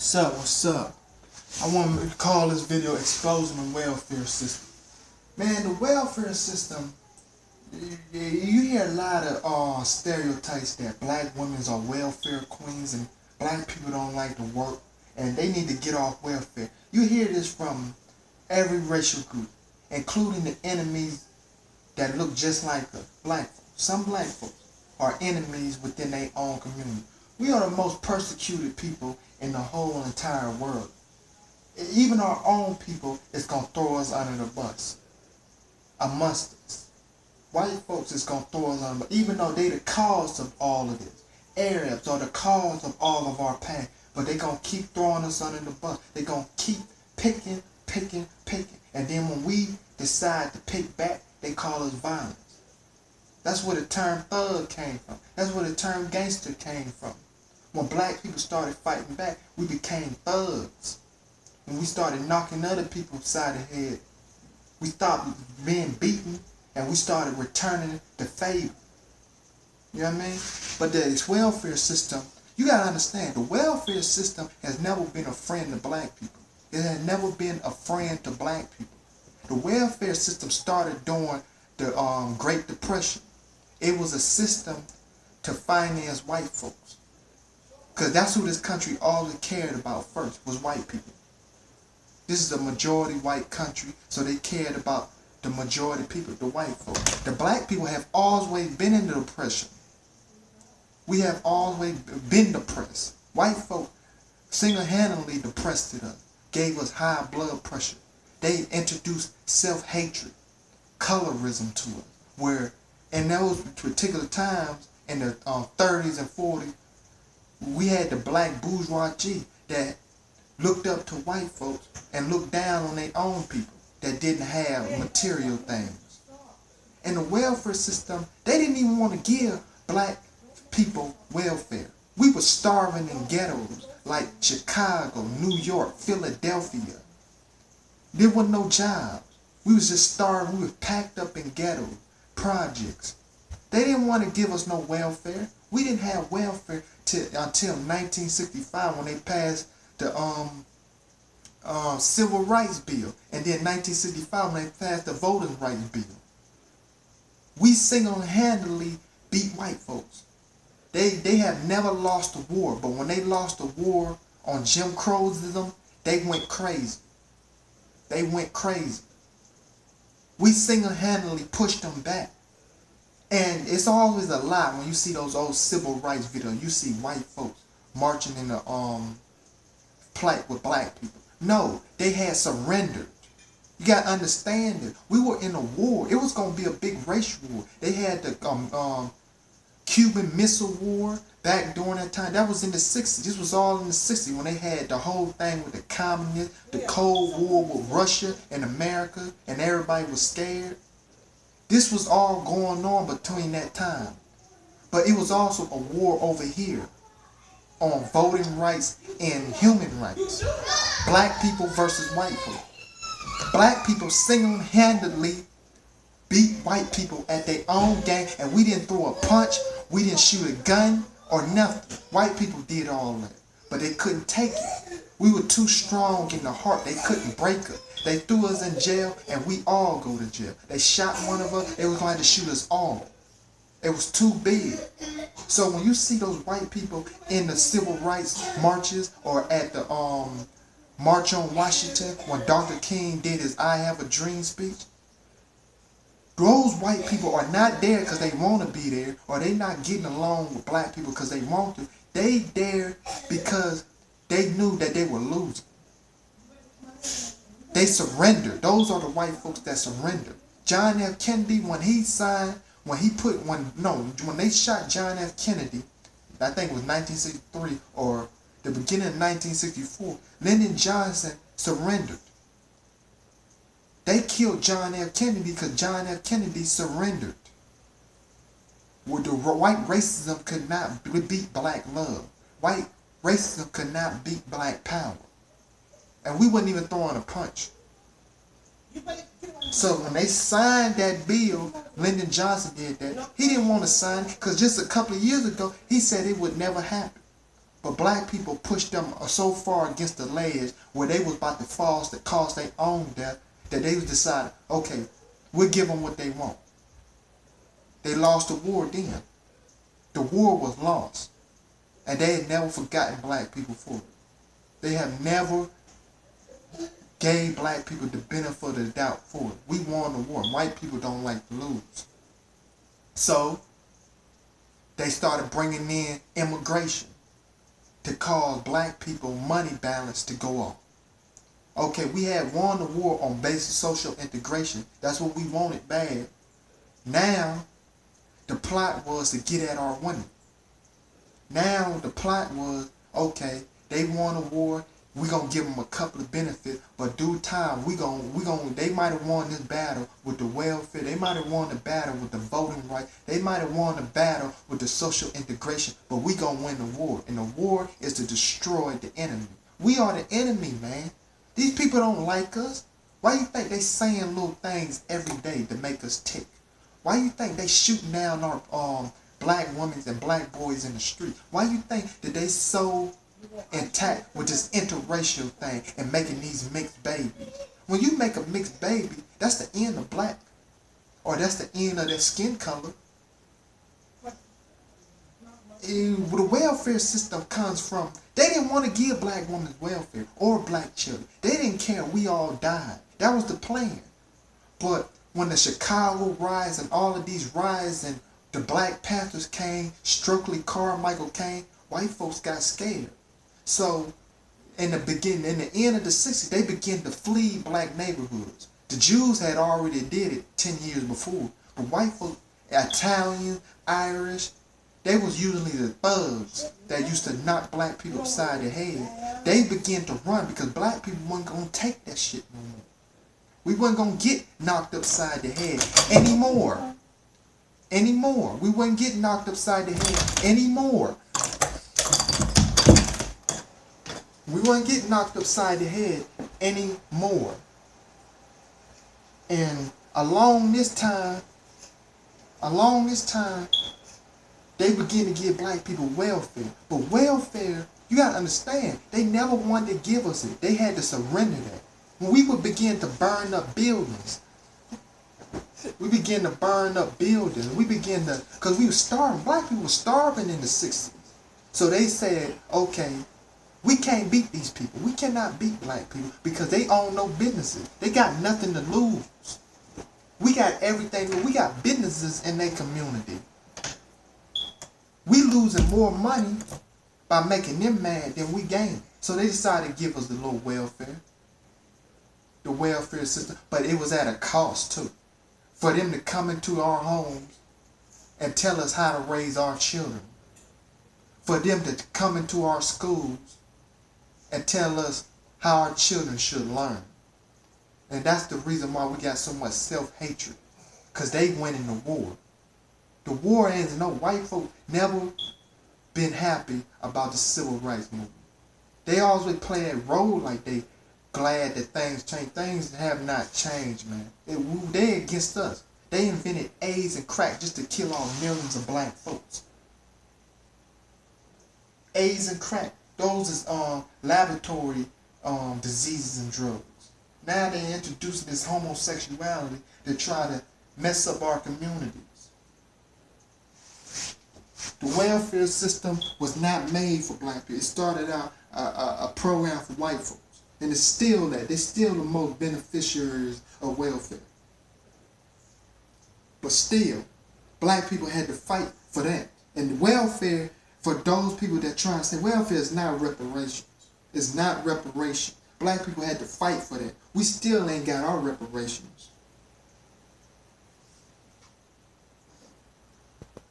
What's up? I want to call this video Exposing the Welfare System. Man, the welfare system, you hear a lot of stereotypes that black women are welfare queens and black people don't like to work and they need to get off welfare. You hear this from every racial group, including the enemies that look just like us, black folks. Some black folks are enemies within their own community. We are the most persecuted people in the whole entire world. Even our own people is going to throw us under the bus. Amongst us. White folks is going to throw us under the bus, even though they the cause of all of this. Arabs are the cause of all of our pain. But they going to keep throwing us under the bus. They going to keep picking. And then when we decide to pick back, they call us violence. That's where the term thug came from. That's where the term gangster came from. When black people started fighting back, we became thugs. When we started knocking other people upside the head, we stopped being beaten and we started returning the favor. You know what I mean? But this welfare system, you gotta understand, the welfare system has never been a friend to black people. It has never been a friend to black people. The welfare system started during the Great Depression. It was a system to finance white folks. Because that's who this country all cared about first, was white people. This is a majority white country, so they cared about the majority people, the white folks. The black people have always been in the oppression. We have always been depressed. White folk single-handedly depressed us, gave us high blood pressure. They introduced self-hatred, colorism to us, where in those particular times, in the 30s and 40s, we had the black bourgeoisie that looked up to white folks and looked down on their own people that didn't have material things. And the welfare system, they didn't even want to give black people welfare. We were starving in ghettos like Chicago, New York, Philadelphia. There were no jobs. We was just starving. We were packed up in ghetto projects. They didn't want to give us no welfare. We didn't have welfare until 1965 when they passed the Civil Rights Bill. And then 1965 when they passed the Voting Rights Bill. We single-handedly beat white folks. They have never lost a war, but when they lost a war on Jim Crowsism, they went crazy. They went crazy. We single-handedly pushed them back. And it's always a lie when you see those old civil rights videos. You see white folks marching in the plight with black people. No, they had surrendered. You got to understand it. We were in a war. It was going to be a big racial war. They had the Cuban Missile War back during that time. That was in the 60s. This was all in the 60s when they had the whole thing with the communists, the Cold War with Russia and America, and everybody was scared. This was all going on between that time. But it was also a war over here on voting rights and human rights. Black people versus white people. Black people single-handedly beat white people at their own game, and we didn't throw a punch, we didn't shoot a gun or nothing. White people did all that, but they couldn't take it. We were too strong in the heart. They couldn't break us. They threw us in jail, and we all go to jail. They shot one of us. They was going to shoot us all. It was too big. So when you see those white people in the civil rights marches or at the March on Washington when Dr. King did his I Have a Dream speech, those white people are not there because they want to be there, or they not getting along with black people because they want to. They there because they knew that they were losing. They surrendered. Those are the white folks that surrendered. John F. Kennedy, when they shot John F. Kennedy, I think it was 1963 or the beginning of 1964, Lyndon Johnson surrendered. They killed John F. Kennedy because John F. Kennedy surrendered. Where the white racism could not beat black love. White racism could not beat black power. And we wasn't even throwing a punch. So when they signed that bill, Lyndon Johnson did that. He didn't want to sign it because just a couple of years ago, he said it would never happen. But black people pushed them so far against the ledge where they was about to fall to cause their own death that they was decided, okay, we'll give them what they want. They lost the war then. The war was lost. And they had never forgotten black people for it. They have never gave black people the benefit of the doubt for it. We won the war. White people don't like to lose. So they started bringing in immigration to cause black people money balance to go off. Okay, we had won the war on basic social integration. That's what we wanted bad. Now, the plot was to get at our women. Now, the plot was, okay, they won a war. We're going to give them a couple of benefits, but due time, they might have won this battle with the welfare. They might have won the battle with the voting rights. They might have won the battle with the social integration, but we're going to win the war. And the war is to destroy the enemy. We are the enemy, man. These people don't like us. Why you think they saying little things every day to make us tick? Why you think they shooting down our black women and black boys in the street? Why you think that they so intact with this interracial thing and making these mixed babies? When you make a mixed baby, that's the end of black, or that's the end of their skin color. The welfare system comes from, they didn't want to give black women welfare or black children. They didn't care. We all died. That was the plan. But when the Chicago riots and all of these riots and the Black Panthers came, Stokely Carmichael came, white folks got scared. So in the end of the 60s, they began to flee black neighborhoods. The Jews had already did it 10 years before. But white folks, Italian, Irish, they was usually the thugs that used to knock black people upside the head. They began to run because black people weren't going to take that shit no more. We weren't going to get knocked upside the head anymore. We wouldn't get knocked upside the head anymore. We wouldn't get knocked upside the head anymore. And along this time, they begin to give black people welfare. But welfare, you got to understand, they never wanted to give us it. They had to surrender that. When we would begin to burn up buildings, we began to burn up buildings. We began to, because we were starving. Black people were starving in the 60s. So they said, okay, we can't beat these people. We cannot beat black people because they own no businesses. They got nothing to lose. We got everything. We got businesses in their community. We losing more money by making them mad than we gain. So they decided to give us the little welfare. The welfare system. But it was at a cost too. For them to come into our homes and tell us how to raise our children. For them to come into our schools and tell us how our children should learn. And that's the reason why we got so much self-hatred. Because they went in the war. The war ends. No, white folk never been happy about the civil rights movement. They always play that role like they glad that things change. Things have not changed, man. They against us. They invented AIDS and crack just to kill off millions of black folks. AIDS and crack. Those is laboratory diseases and drugs. Now they're introducing this homosexuality to try to mess up our communities. The welfare system was not made for black people. It started out a program for white folks. And it's still that. They're still the most beneficiaries of welfare. But still, black people had to fight for that. And welfare, for those people that try to say welfare is not reparations. It's not reparation. Black people had to fight for that. We still ain't got our reparations.